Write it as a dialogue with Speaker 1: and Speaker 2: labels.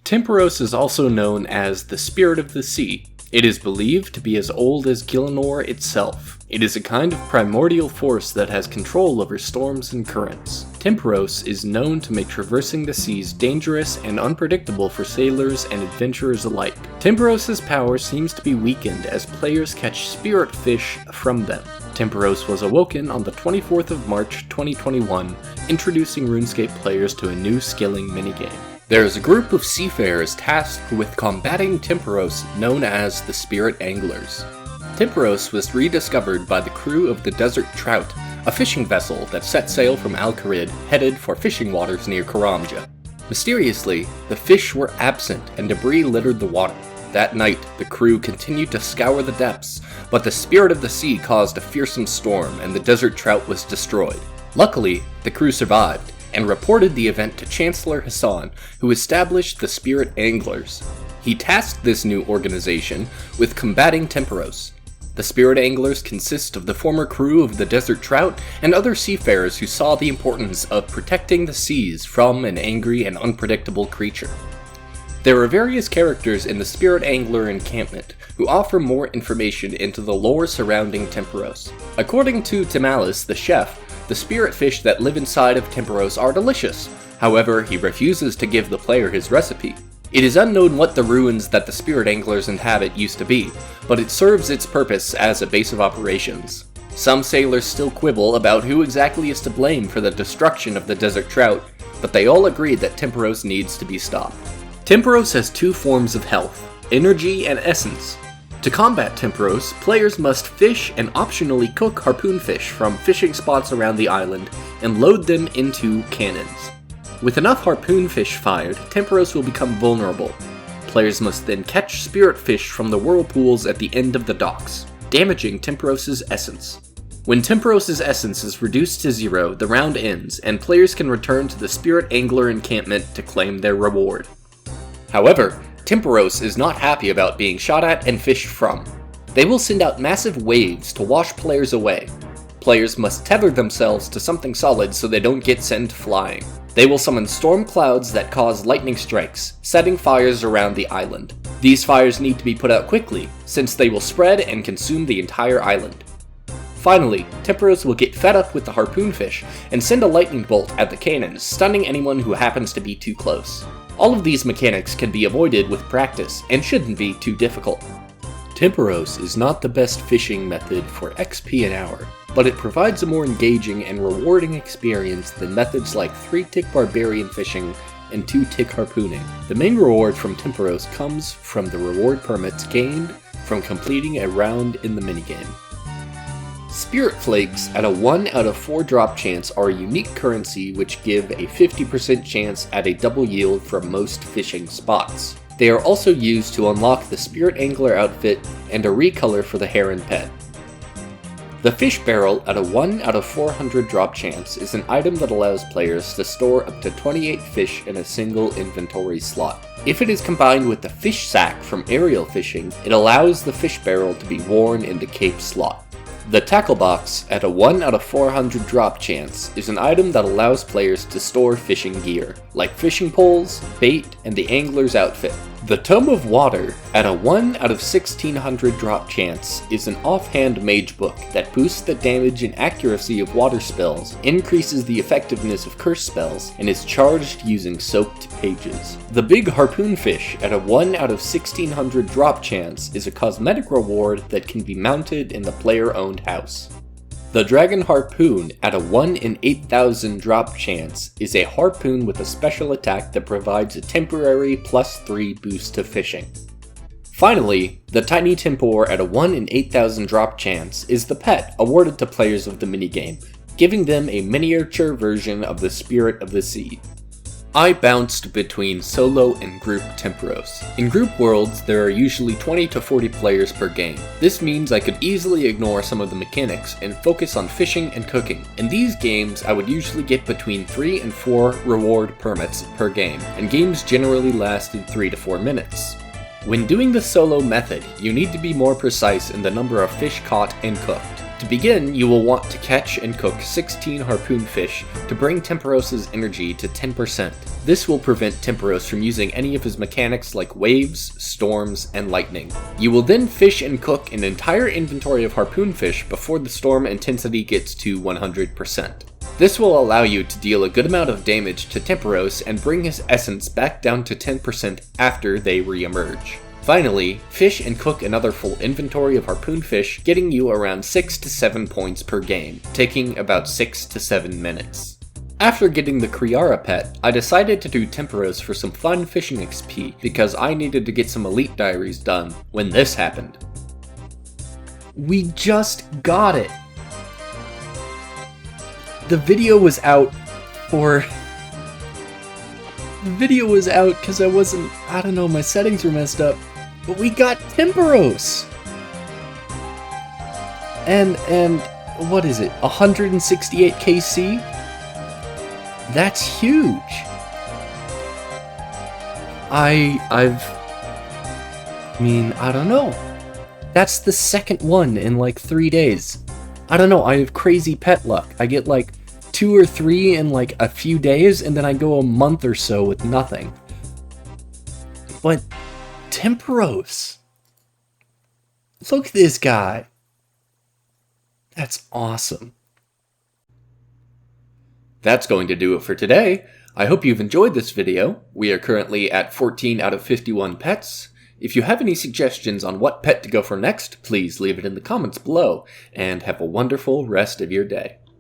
Speaker 1: Temporos is also known as the Spirit of the Sea. It is believed to be as old as Gielinor itself. It is a kind of primordial force that has control over storms and currents. Temporos is known to make traversing the seas dangerous and unpredictable for sailors and adventurers alike. Temporos' power seems to be weakened as players catch spirit fish from them. Temporos was awoken on the 24th of March 2021, introducing RuneScape players to a new skilling minigame. There is a group of seafarers tasked with combating Temporos known as the Spirit Anglers. Temporos was rediscovered by the crew of the Desert Trout, a fishing vessel that set sail from Al-Kharid headed for fishing waters near Karamja. Mysteriously, the fish were absent and debris littered the water. That night, the crew continued to scour the depths, but the Spirit of the Sea caused a fearsome storm and the Desert Trout was destroyed. Luckily, the crew survived, and reported the event to Chancellor Hassan, who established the Spirit Anglers. He tasked this new organization with combating Temporos. The Spirit Anglers consist of the former crew of the Desert Trout and other seafarers who saw the importance of protecting the seas from an angry and unpredictable creature. There are various characters in the Spirit Angler encampment who offer more information into the lore surrounding Temporos. According to Timalis, the chef, the spirit fish that live inside of Temporos are delicious. However, he refuses to give the player his recipe. It is unknown what the ruins that the Spirit Anglers inhabit used to be, but it serves its purpose as a base of operations. Some sailors still quibble about who exactly is to blame for the destruction of the Desert Trout, but they all agree that Temporos needs to be stopped. Temporos has two forms of health, energy and essence. To combat Temporos, players must fish and optionally cook harpoon fish from fishing spots around the island and load them into cannons. With enough harpoon fish fired, Temporos will become vulnerable. Players must then catch spirit fish from the whirlpools at the end of the docks, damaging Temporos' essence. When Temporos' essence is reduced to 0, the round ends, and players can return to the Spirit Angler encampment to claim their reward. However, Temporos is not happy about being shot at and fished from. They will send out massive waves to wash players away. Players must tether themselves to something solid so they don't get sent flying. They will summon storm clouds that cause lightning strikes, setting fires around the island. These fires need to be put out quickly, since they will spread and consume the entire island. Finally, Temporos will get fed up with the harpoon fish and send a lightning bolt at the cannons, stunning anyone who happens to be too close. All of these mechanics can be avoided with practice and shouldn't be too difficult. Temporos is not the best fishing method for XP an hour, but it provides a more engaging and rewarding experience than methods like 3-tick barbarian fishing and 2-tick harpooning. The main reward from Temporos comes from the reward permits gained from completing a round in the minigame. Spirit Flakes at a 1 out of 4 drop chance are a unique currency which give a 50% chance at a double yield from most fishing spots. They are also used to unlock the Spirit Angler outfit and a recolor for the Heron pet. The Fish Barrel at a 1 out of 400 drop chance is an item that allows players to store up to 28 fish in a single inventory slot. If it is combined with the Fish Sack from aerial fishing, it allows the Fish Barrel to be worn in the cape slot. The Tackle Box at a 1 out of 400 drop chance is an item that allows players to store fishing gear, like fishing poles, bait, and the angler's outfit. The Tome of Water at a 1 out of 1600 drop chance is an offhand mage book that boosts the damage and accuracy of water spells, increases the effectiveness of curse spells, and is charged using soaked pages. The Big Harpoon Fish at a 1 out of 1600 drop chance is a cosmetic reward that can be mounted in the player-owned house. The Dragon Harpoon at a 1 in 8,000 drop chance is a harpoon with a special attack that provides a temporary +3 boost to fishing. Finally, the Tiny Tempor at a 1 in 8,000 drop chance is the pet awarded to players of the minigame, giving them a miniature version of the Spirit of the Sea. I bounced between solo and group Temporos. In group worlds, there are usually 20 to 40 players per game. This means I could easily ignore some of the mechanics and focus on fishing and cooking. In these games, I would usually get between 3 and 4 reward permits per game, and games generally lasted 3 to 4 minutes. When doing the solo method, you need to be more precise in the number of fish caught and cooked. To begin, you will want to catch and cook 16 harpoon fish to bring Temporos' energy to 10%. This will prevent Temporos from using any of his mechanics like waves, storms, and lightning. You will then fish and cook an entire inventory of harpoon fish before the storm intensity gets to 100%. This will allow you to deal a good amount of damage to Temporos and bring his essence back down to 10% after they re-emerge. Finally, fish and cook another full inventory of harpoon fish, getting you around 6 to 7 points per game, taking about 6 to 7 minutes. After getting the Kriara pet, I decided to do Temporos for some fun fishing XP because I needed to get some elite diaries done when this happened. We just got it! The video was out because I don't know, my settings were messed up. But we got Temporos! And what is it, 168 KC? That's huge! I don't know. That's the second one in like 3 days. I don't know, I have crazy pet luck. I get like 2 or 3 in like a few days, and then I go a month or so with nothing. But Temporos! Look at this guy! That's awesome. That's going to do it for today. I hope you've enjoyed this video. We are currently at 14 out of 51 pets. If you have any suggestions on what pet to go for next, please leave it in the comments below, and have a wonderful rest of your day.